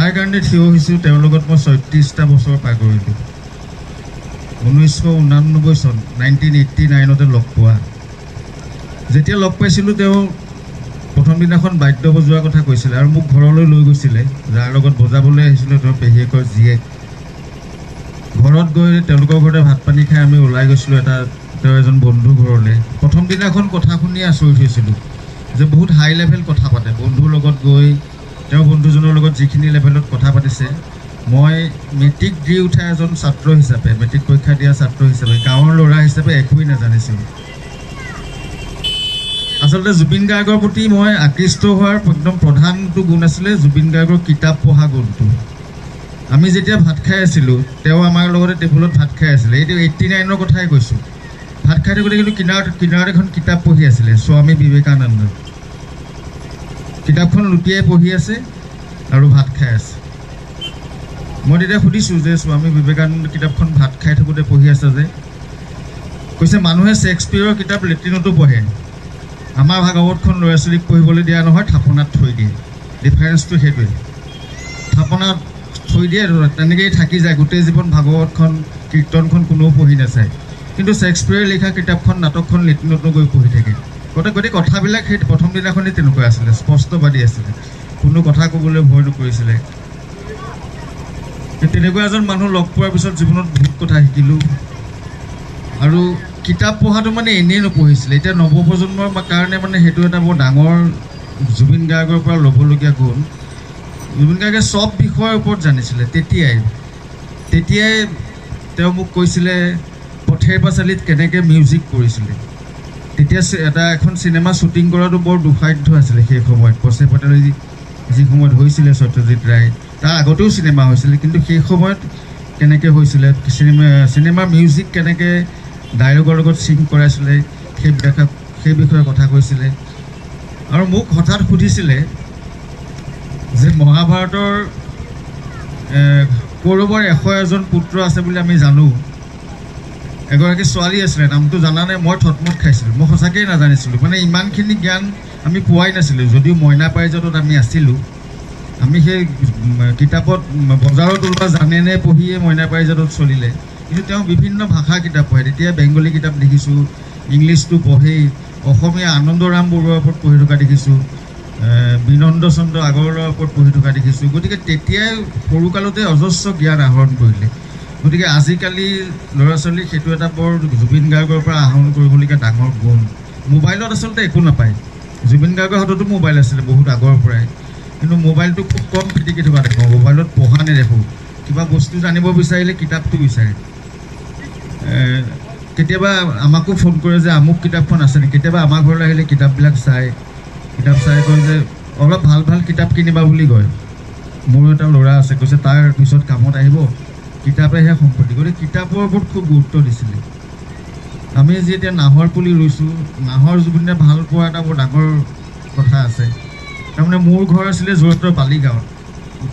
যাৰ কাৰণে থিয় হৈছোঁ তেওঁৰ লগত মই ৩৬টা বছৰ পাৰ কৰিলোঁ। 1989 চন 1989তে লগ পোৱা। যেতিয়া লগ পাইছিলোঁ তেওঁ প্ৰথম দিনাখন বাদ্য বজোৱাৰ কথা কৈছিলে আৰু মোক ঘৰলৈ লৈ গৈছিলে। যাৰ লগত বজাবলৈ আহিছিলোঁ তেওঁ পেহীয়েকৰ জীয়েক। ঘৰত গৈ তেওঁলোকৰ ঘৰতে ভাত পানী খাই আমি ওলাই গৈছিলোঁ তেওঁ এজন বন্ধু ঘৰলৈ। প্ৰথম দিনাখন কথা শুনি আচৰিত হৈছিলোঁ যে বহুত হাই লেভেল কথা পাতে। বন্ধুৰ লগত গৈ তেওঁ বন্ধুজনৰ লগত যিখিনি লেভেলত কথা পাতিছে, মই মেট্ৰিক দি উঠা এজন ছাত্ৰ হিচাপে, মেট্ৰিক পৰীক্ষা দিয়া ছাত্ৰ হিচাপে, গাঁৱৰ ল'ৰা হিচাপে একোৱেই নাজানিছিলোঁ। আচলতে জুবিন গাৰ্গৰ প্ৰতি মই আকৃষ্ট হোৱাৰ একদম প্ৰধানটো গুণ আছিলে জুবিন গাৰ্গৰ কিতাপ পঢ়া গুণটো। আমি যেতিয়া ভাত খাই আছিলোঁ, তেওঁ আমাৰ লগতে টেবুলত ভাত খাই আছিলে। এইটো 89ৰ কথাই কৈছোঁ। ভাত খাই থাকোঁতে কিন্তু কিনাৰত এখন কিতাপ পঢ়ি আছিলে, স্বামী বিবেকানন্দ। কিতাপখন লুটিয়াই পঢ়ি আছে আৰু ভাত খাই আছে। মই তেতিয়া সুধিছোঁ যে স্বামী বিবেকানন্দ কিতাপখন ভাত খাই থাকোঁতে পঢ়ি আছে যে? কৈছে মানুহে শ্বেক্সপিয়াৰৰ কিতাপ লেট্ৰিনতো পঢ়ে, আমাৰ ভাগৱতখন ল'ৰা ছোৱালীক পঢ়িবলৈ দিয়া নহয়, থাপনাত থৈ দিয়ে। ডিফাৰেঞ্চটো সেইটোৱে। থাপনাত থৈ দিয়ে, তেনেকৈয়ে থাকি যায় গোটেই জীৱন। ভাগৱতখন কীৰ্তনখন কোনেও পঢ়ি নাচায়, কিন্তু শ্বেক্সপিয়াৰে লিখা কিতাপখন নাটকখন লেট্ৰিনতো গৈ পঢ়ি থাকে। গোটেই কথাবিলাক সেই প্ৰথম দিনাখনেই তেনেকুৱা আছিলে, স্পষ্টবাদী আছিলে, কোনো কথা ক'বলৈ ভয় নকৰিছিলে। তেনেকুৱা এজন মানুহ লগ পোৱাৰ পিছত জীৱনত বহুত কথা শিকিলোঁ। আৰু কিতাপ পঢ়াটো মানে এনেই নপঢ়িছিলে। এতিয়া নৱপ্ৰজন্মৰ কাৰণে মানে সেইটো এটা বৰ ডাঙৰ জুবিন গাৰ্গৰ পৰা ল'বলগীয়া গুণ। জুবিন গাৰ্গে চব বিষয়ৰ ওপৰত জানিছিলে। তেতিয়াই তেওঁ মোক কৈছিলে পথেৰ পাঁচালীত কেনেকৈ মিউজিক কৰিছিলে। তেতিয়া এখন চিনেমা শ্বুটিং কৰাটো বৰ দুঃসাধ্য আছিলে সেই সময়ত। পথেৰ পাঁচালী যি সময়ত হৈছিলে, সত্যজিৎ ৰায়, তাৰ আগতেও চিনেমা হৈছিলে, কিন্তু সেই সময়ত কেনেকৈ হৈছিলে, চিনেমাৰ মিউজিক কেনেকৈ ডাইলগৰ লগত চিং কৰাইছিলে, সেই বিষয়ে কথা কৈছিলে। আৰু মোক হঠাৎ সুধিছিলে যে মহাভাৰতৰ কৌৰৱৰ 101জন পুত্ৰ আছে বুলি আমি জানো, এগৰাকী ছোৱালী আছিলে, নামটো জানানে? মই থতমত খাইছিলোঁ। মই সঁচাকৈয়ে নাজানিছিলোঁ। মানে ইমানখিনি জ্ঞান আমি পোৱাই নাছিলোঁ। যদিও মইনা পাৰিজাতত আমি আছিলোঁ, আমি সেই কিতাপত বজাৰত ওলোৱা জানেনে পঢ়িয়ে মইনা পাৰিজাতত চলিলে। কিন্তু তেওঁ বিভিন্ন ভাষাৰ কিতাপ পঢ়ে। তেতিয়া বেংগলী কিতাপ দেখিছোঁ, ইংলিছটো পঢ়েই, অসমীয়া আনন্দৰাম বৰুৱাৰ ওপৰত পঢ়ি থকা দেখিছোঁ, বিনন্দ চন্দ্ৰ আগৰৱালাৰ ওপৰত পঢ়ি থকা দেখিছোঁ। গতিকে তেতিয়াই সৰুকালতে অজস্ৰ জ্ঞান আহৰণ কৰিলে। গতিকে আজিকালি ল'ৰা ছোৱালীক সেইটো এটা বৰ জুবিন গাৰ্গৰ পৰা আহৰণ কৰিবলগীয়া ডাঙৰ গুণ। মোবাইলত আচলতে একো নাপায়। জুবিন গাৰ্গৰ হাততো মোবাইল আছিলে বহুত আগৰ পৰাই, কিন্তু মোবাইলটো খুব কম পিটিকি থকা দেখোঁ। মোবাইলত পঢ়া নেদেখোঁ। কিবা বস্তু জানিব বিচাৰিলে কিতাপটো বিচাৰে। কেতিয়াবা আমাকো ফোন কৰে যে আমুক কিতাপখন আছে নেকি। কেতিয়াবা আমাৰ ঘৰলৈ আহিলে কিতাপবিলাক চাই কয় যে অলপ ভাল ভাল কিতাপ কিনিবা বুলি কয়। মোৰো এটা ল'ৰা আছে, কৈছে তাৰ পিছত কামত আহিব, কিতাপেহে সম্পত্তি। গতিকে কিতাপৰ ওপৰত খুব গুৰুত্ব দিছিলে। আমি যি এতিয়া নাহৰ পুলি ৰুইছোঁ, নাহৰ জুবিনে ভাল পোৱা এটা বৰ ডাঙৰ কথা আছে। তাৰমানে মোৰ ঘৰ আছিলে যোৰহাটৰ বালিগাঁৱত।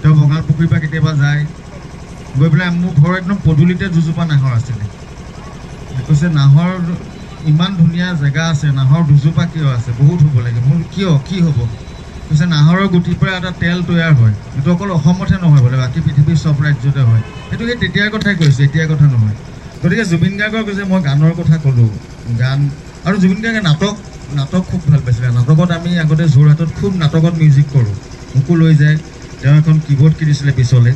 তেওঁ বঙালপুখুৰীৰ পৰা কেতিয়াবা যায়, গৈ পেলাই মোৰ ঘৰ একদম পদূলিতে দুজোপা নাহৰ আছিলে। কৈছে নাহৰ ইমান ধুনীয়া জেগা আছে, নাহৰ দুজোপা কিয় আছে? বহুত হ'ব লাগে। মোৰ কি হ'ব? কৈছে নাহৰৰ গুটিৰ পৰা এটা তেল তৈয়াৰ হয়। এইটো অকল অসমতহে নহয় বোলে, বাকী পৃথিৱীৰ চব ৰাজ্যতে হয়। সেইটো সেই তেতিয়াৰ কথাই কৈছোঁ, এতিয়াৰ কথা নহয়। গতিকে জুবিন গাৰ্গৰ কৈছে মই গানৰ কথা ক'লোঁ, গান। আৰু জুবিন গাৰ্গে নাটক খুব ভাল পাইছিলে। নাটকত আমি আগতে যোৰহাটত খুব নাটকত মিউজিক কৰোঁ, মোকো লৈ যায়। তেওঁ এখন কীবৰ্ড কিনিছিলে পিছলৈ,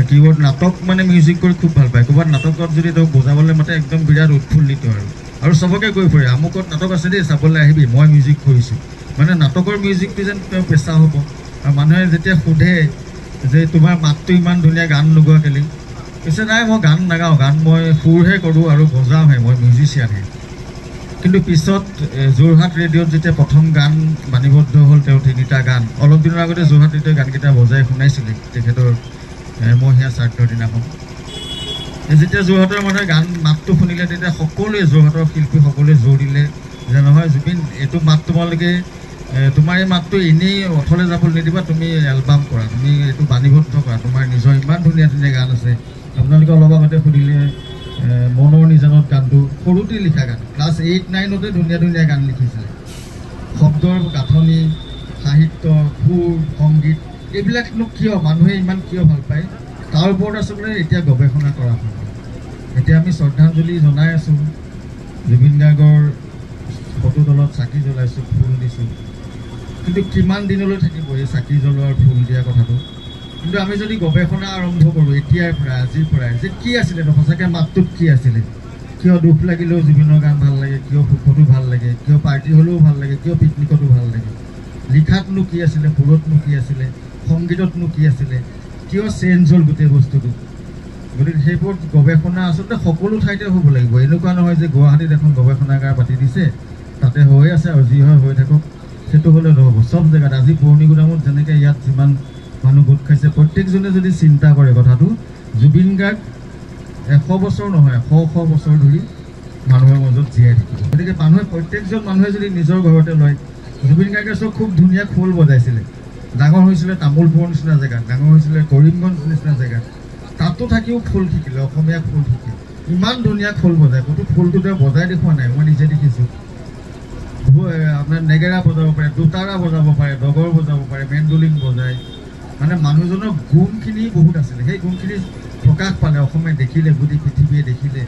কীবৰ্ড নাটক মানে মিউজিক কৰি খুব ভাল পায়। ক'ৰবাত নাটকত যদি তেওঁক বজাবলৈ মাতে একদম বিৰাট উৎফুল্লিত আৰু চবকে গৈ ফুৰে, আমুকত নাটক আছে দেই, চাবলৈ আহিবি, মই মিউজিক কৰিছোঁ। মানে নাটকৰ মিউজিকটো যেন তেওঁ পেচা হ'ব। আৰু মানুহে যেতিয়া সোধে যে তোমাৰ মাতটো ইমান ধুনীয়া, গান নোগোৱা কেলি? কৈছে নাই, মই গান নাগাওঁ, গান মই সুৰহে কৰোঁ আৰু বজাওঁহে, মই মিউজিচিয়ানহে। কিন্তু পিছত যোৰহাট ৰেডিঅ'ত যেতিয়া প্ৰথম গান বাণীবদ্ধ হ'ল, তেওঁ 3টা গান অলপ দিনৰ আগতে যোৰহাট ৰেডিঅ'ই গানকেইটা বজাই শুনাইছিলে তেখেতৰ মহীয়া শ্ৰাদ্ধৰ দিনাখন। যেতিয়া যোৰহাটৰ মানুহে মাতটো শুনিলে, তেতিয়া সকলোৱে, যোৰহাটৰ শিল্পী সকলোৱে জোৰ দিলে যে নহয় জুবিন, এইটো মাত তোমালোকে, তোমাৰ এই মাতটো এনেই অথলে যাবলৈ নিদিবা, তুমি এলবাম কৰা, তুমি এইটো বাণীবদ্ধ কৰা, তোমাৰ নিজৰ ইমান ধুনীয়া ধুনীয়া গান আছে। আপোনালোকে অলপ আগতে সুধিলে মনৰ নিজানত গানটো সৰুতে লিখা গান, ক্লাছ 8-9তে ধুনীয়া ধুনীয়া গান লিখিছিলে। শব্দৰ গাঁথনি, সাহিত্য, সুৰ, সংগীত এইবিলাকনো কিয় মানুহে ইমান কিয় ভাল পায় তাৰ ওপৰত আচলতে এতিয়া গৱেষণা কৰা হয়। এতিয়া আমি শ্ৰদ্ধাঞ্জলি জনাই আছোঁ, জুবিন গাৰ্গৰ ফটো তলত চাকি জ্বলাইছোঁ, ফুল দিছোঁ, কিন্তু কিমান দিনলৈ থাকিব এই চাকি জ্বলোৱাৰ ফুল দিয়া কথাটো। কিন্তু আমি যদি গৱেষণা আৰম্ভ কৰোঁ এতিয়াৰ পৰা, আজিৰ পৰাই, যে কি আছিলে সঁচাকৈ মাতটোত কি আছিলে, কিয় দুখ লাগিলেও জুবিনৰ গান ভাল লাগে, কিয় সুখতো ভাল লাগে, কিয় পাৰ্টি হ'লেও ভাল লাগে, কিয় পিকনিকতো ভাল লাগে, লিখাতনো কি আছিলে, সুৰতনো কি আছিলে, সংগীততনো কি আছিলে, কিয় চেঞ্জ হ'ল গোটেই বস্তুটো। গতিকে সেইবোৰ গৱেষণা আচলতে সকলো ঠাইতে হ'ব লাগিব। এনেকুৱা নহয় যে গুৱাহাটীত এখন গৱেষণাগাৰ পাতি দিছে, তাতে হৈ আছে আৰু যি হয় হৈ থাকক, সেইটো হ'লে নহ'ব। চব জেগাত আজি পুৰণিগুদামত যেনেকৈ ইয়াত যিমান মানুহ গোট খাইছে, প্ৰত্যেকজনে যদি চিন্তা কৰে কথাটো, জুবিন গাৰ্গ 100 বছৰ নহয় 100 বছৰ ধৰি মানুহৰ মাজত জীয়াই থাকিব। গতিকে প্ৰত্যেকজন মানুহে যদি নিজৰ ঘৰতে লয়, জুবিন গাৰ্গে চব খুব ধুনীয়া খোল বজাইছিলে, ডাঙৰ হৈছিলে তামোলপুৰৰ নিচিনা জেগাত, ডাঙৰ হৈছিলে কৰিমগঞ্জ নিচিনা জেগাত, তাতো থাকিও খোল শিকিলে, অসমীয়া খোল শিকিলে, ইমান ধুনীয়া খোল বজায়, ক'তো খোলটো তেওঁ বজাই দেখুওৱা নাই, মই নিজে দেখিছোঁ। আপোনাৰ নেগেৰা বজাব পাৰে, দোতাৰা বজাব পাৰে, ডগৰ বজাব পাৰে, মেণ্ডলিন বজায়, মানে মানুহজনৰ গুণখিনি বহুত আছিলে। সেই গুণখিনি প্ৰকাশ পালে, অসমে দেখিলে, গোটেই পৃথিৱীয়ে দেখিলে।